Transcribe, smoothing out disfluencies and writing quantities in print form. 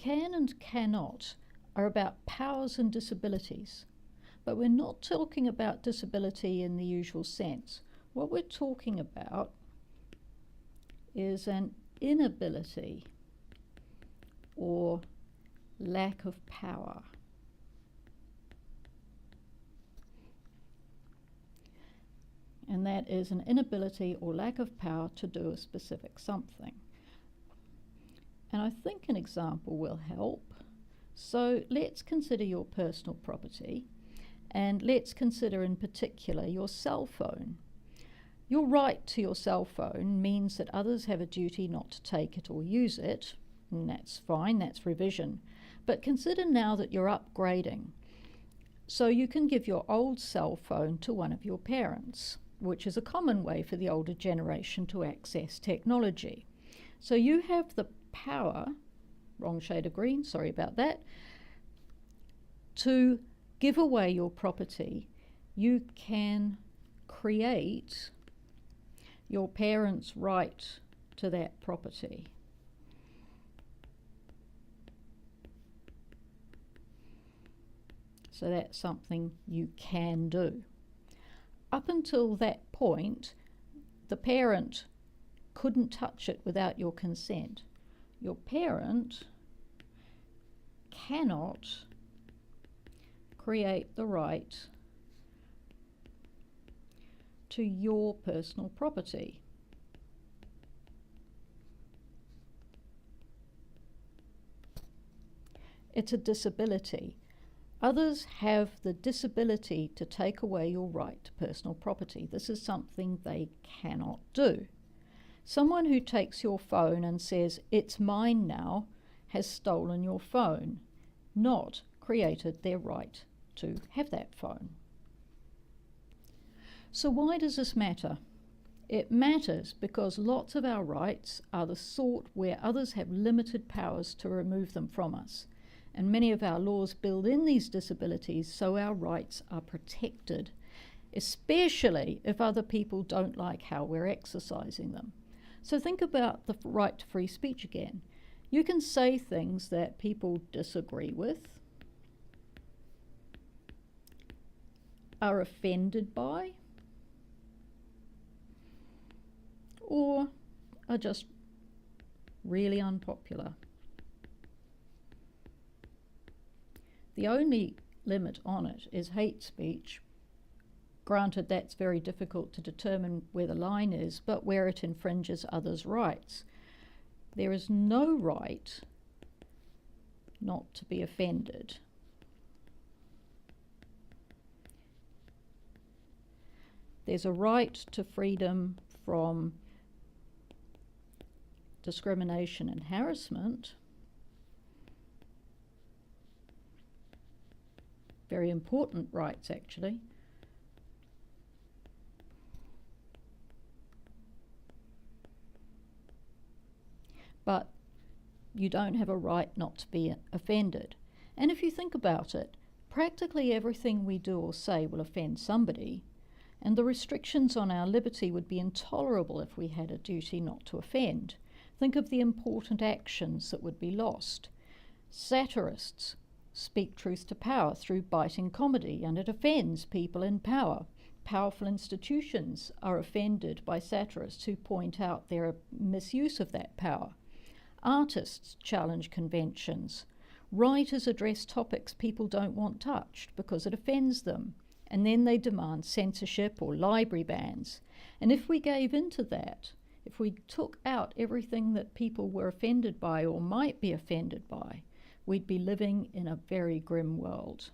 can and cannot are about powers and disabilities. But we're not talking about disability in the usual sense. What we're talking about is an inability or lack of power. And that is an inability or lack of power to do a specific something. And I think an example will help. So let's consider your personal property, and let's consider in particular your cell phone. Your right to your cell phone means that others have a duty not to take it or use it, and that's fine, that's revision. But consider now that you're upgrading. So you can give your old cell phone to one of your parents, which is a common way for the older generation to access technology. So you have the power, wrong shade of green, sorry about that, to give away your property. You can create your parents' right to that property. So that's something you can do. Up until that point, the parent couldn't touch it without your consent. Your parent cannot create the right to your personal property. It's a disability. Others have the disability to take away your right to personal property. This is something they cannot do. Someone who takes your phone and says, "It's mine now," has stolen your phone, not created their right to have that phone. So why does this matter? It matters because lots of our rights are the sort where others have limited powers to remove them from us. And many of our laws build in these disabilities so our rights are protected, especially if other people don't like how we're exercising them. So think about the right to free speech again. You can say things that people disagree with, are offended by, or are just really unpopular. The only limit on it is hate speech. Granted, that's very difficult to determine where the line is, but where it infringes others' rights. There is no right not to be offended. There's a right to freedom from discrimination and harassment. Very important rights, actually. But you don't have a right not to be offended. And if you think about it, practically everything we do or say will offend somebody, and the restrictions on our liberty would be intolerable if we had a duty not to offend. Think of the important actions that would be lost. Satirists speak truth to power through biting comedy, and it offends people in power. Powerful institutions are offended by satirists who point out their misuse of that power. Artists challenge conventions. Writers address topics people don't want touched because it offends them, and then they demand censorship or library bans. And if we gave into that, if we took out everything that people were offended by or might be offended by, we'd be living in a very grim world.